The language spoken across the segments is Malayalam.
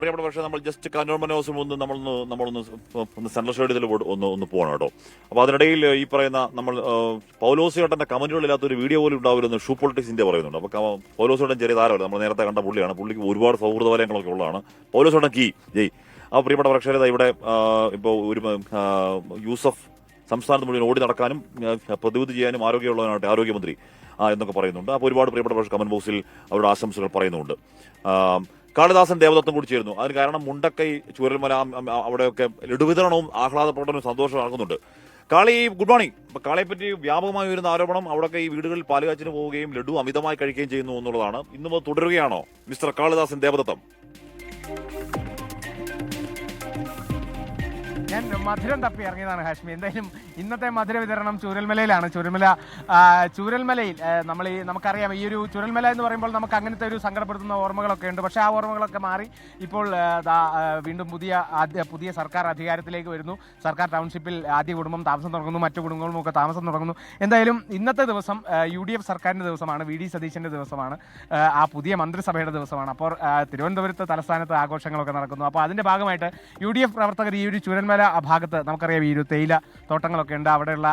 പ്രിയപ്പെട്ട പക്ഷേ നമ്മൾ ജസ്റ്റ് കന്റോൺമെന്റ് ഹൗസിൽ നമ്മളൊന്ന് സെൻട്രൽ സ്റ്റേഡിയത്തിൽ ഒന്ന് പോകണം കേട്ടോ. അപ്പോൾ അതിനിടയിൽ ഈ പറയുന്ന നമ്മൾ പൗലോസിയേട്ടന്റെ കമന്റുകളില്ലാത്ത ഒരു വീഡിയോ പോലും ഉണ്ടാവില്ലെന്ന് ഷൂ പൊളിറ്റിക്സ് ഇന്ത്യ പറയുന്നുണ്ട്. അപ്പോൾ പൗലോസിയേട്ടൻ ചെറിയ താരമല്ല, നമ്മൾ നേരത്തെ കണ്ട പുള്ളിയാണ്. പുള്ളിക്ക് ഒരുപാട് സൗഹൃദ വലയങ്ങളൊക്കെ ഉള്ളതാണ്. പൗലോസിയേട്ടൻ കീ ജയ്. ആ പ്രിയപ്പെട്ട പ്രേക്ഷകരെ ഇവിടെ ഇപ്പോൾ ഒരു യൂസഫ് സംസ്ഥാനത്ത് മുഴുവൻ ഓടി നടക്കാനും പ്രതിവിധി ചെയ്യാനും ആരോഗ്യമുള്ളവനാകട്ടെ ആരോഗ്യമന്ത്രി എന്നൊക്കെ പറയുന്നുണ്ട്. അപ്പോൾ ഒരുപാട് പ്രിയപ്പെട്ട പക്ഷേ കമന്റ് ബോക്സിൽ അവരുടെ ആശംസകൾ പറയുന്നുണ്ട്. കാളിദാസൻ ദേവദത്തം കൂടി ചേരുന്നു. അതിന് കാരണം മുണ്ടക്കൈ, ചൂരൽമല അവിടെയൊക്കെ ലഡുവിതരണവും ആഹ്ലാദ പ്രകടനവും സന്തോഷം നടക്കുന്നുണ്ട്. കാളി ഗുഡ് മോർണിംഗ്. അപ്പൊ കാളിയെ പറ്റി വ്യാപകമായി വരുന്ന ആരോപണം അവിടെയൊക്കെ ഈ വീടുകളിൽ പാലുകാച്ചിന് പോവുകയും ലഡു അമിതമായി കഴിക്കുകയും ചെയ്യുന്നു എന്നുള്ളതാണ്. ഇന്നും അത് തുടരുകയാണോ മിസ്റ്റർ കാളിദാസൻ ദേവദത്തം? ഞാൻ മധുരം തപ്പി ഇറങ്ങിയതാണ് ഹാഷ്മി. എന്തായാലും ഇന്നത്തെ മധുര വിതരണം ചൂരൽമലയിലാണ്. ചൂരൽമലയിൽ നമുക്കറിയാം, ഈ ഒരു ചൂരൽമല എന്ന് പറയുമ്പോൾ നമുക്ക് അങ്ങനത്തെ ഒരു സങ്കടപ്പെടുത്തുന്ന ഓർമ്മകളൊക്കെ ഉണ്ട്. പക്ഷേ ആ ഓർമ്മകളൊക്കെ മാറി ഇപ്പോൾ വീണ്ടും പുതിയ സർക്കാർ അധികാരത്തിലേക്ക് വരുന്നു. സർക്കാർ ടൗൺഷിപ്പിൽ ആദ്യ കുടുംബം താമസം തുടങ്ങുന്നു, മറ്റു കുടുംബങ്ങളും ഒക്കെ താമസം തുടങ്ങുന്നു. എന്തായാലും ഇന്നത്തെ ദിവസം UDF സർക്കാരിൻ്റെ ദിവസമാണ്, VD സതീശൻ്റെ ദിവസമാണ്, ആ പുതിയ മന്ത്രിസഭയുടെ ദിവസമാണ്. അപ്പോൾ തിരുവനന്തപുരത്ത് തലസ്ഥാനത്ത് ആഘോഷങ്ങളൊക്കെ നടക്കുന്നു. അപ്പോൾ അതിൻ്റെ ഭാഗമായിട്ട് UDF പ്രവർത്തകർ ഈ ഒരു ചൂരൽമല ഭാഗത്ത് നമുക്കറിയാം ഈ ഒരു തേയില തോട്ടങ്ങളൊക്കെ ഉണ്ട്. അവിടെയുള്ള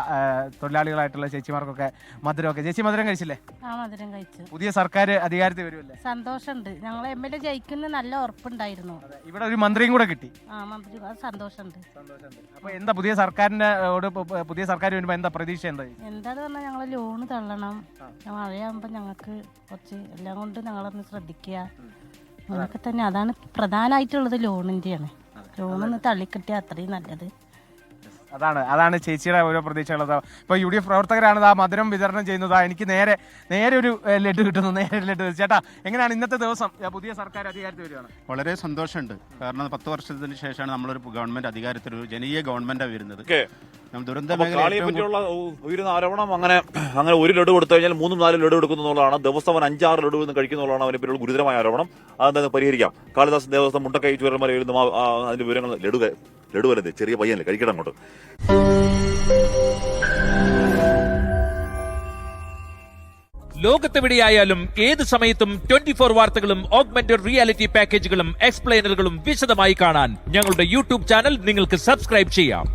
തൊഴിലാളികളായിട്ടുള്ള ചേച്ചിമാർക്കൊക്കെ മധുരമൊക്കെ. ചേച്ചി മധുരം കഴിച്ചില്ലേ? മധുരം കഴിച്ചു. പുതിയ സർക്കാർ അധികാരത്തിൽ വരുമല്ലേ? സന്തോഷമുണ്ട്. ഞങ്ങൾ MLA ജയിക്കുന്ന നല്ല ഉറപ്പുണ്ടായിരുന്നു. ഇവിടെ ഒരു മന്ത്രിയും കൂടെ കിട്ടി. മന്ത്രി സന്തോഷമുണ്ട്. അപ്പൊ എന്താ പുതിയ സർക്കാർ വരുമ്പോ എന്താ പ്രതീക്ഷ? എന്താന്ന് പറഞ്ഞാൽ ഞങ്ങൾ ലോണ് തള്ളണം. മഴയാകുമ്പോ ഞങ്ങൾക്ക് കുറച്ച് എല്ലാം കൊണ്ട് ഞങ്ങളൊന്ന് ശ്രദ്ധിക്കുക. അങ്ങനൊക്കെ തന്നെ. അതാണ് പ്രധാനമായിട്ടുള്ളത്. ലോണിന്റെയാണ്. ലോണൊന്ന് തള്ളിക്കിട്ടിയ അത്രയും നല്ലത്. അതാണ് ചേച്ചിയുടെ ഓരോ പ്രതീക്ഷകളത്. ഇപ്പൊ UDF പ്രവർത്തകരാണ് ആ മധുരം വിതരണം ചെയ്യുന്നത്. എനിക്ക് നേരെ ഒരു ലഡു കിട്ടുന്നു. നേരെ ലഡു. ചേട്ടാ, എങ്ങനെയാണ് ഇന്നത്തെ ദിവസം? പുതിയ സർക്കാർ അധികാരത്തിൽ വരികയാണ്. വളരെ സന്തോഷമുണ്ട്. കാരണം 10 വർഷത്തിന് ശേഷമാണ് നമ്മളൊരു ഗവൺമെന്റ് അധികാരത്തിൽ, ഒരു ജനകീയ ഗവൺമെന്റാണ് വരുന്നത്. ഉയരുന്ന ആരോപണം അങ്ങനെ ഒരു ലഡു കൊടുത്തു കഴിഞ്ഞാൽ 3-4 ലഡു എടുക്കുന്നുള്ളതാണ്. ദിവസം 5-6 ലഡു എന്ന് കഴിക്കുന്നുള്ളതാണ് അവനെ പറ്റിയുള്ള ഗുരുതരമായ ആരോപണം. അതെന്താ പരിഹരിക്കാം. കാളിദാസൻ ദേവസ്വം മുണ്ടക്കൈ ചൂരൽമല എഴുതുന്ന അതിന്റെ വിവരങ്ങൾ ലഡു വരെ ചെറിയ പയ്യല്ലേ കഴിക്കണം അങ്ങോട്ട്. ലോകത്തെവിടെയായാലും ഏത് സമയത്തും 24 വാർത്തകളും ഓഗ്മെന്റഡ് റിയാലിറ്റി പാക്കേജുകളും എക്സ്പ്ലെയിനറുകളും വിശദമായി കാണാൻ ഞങ്ങളുടെ YouTube ചാനൽ നിങ്ങൾക്ക് സബ്സ്ക്രൈബ് ചെയ്യാം.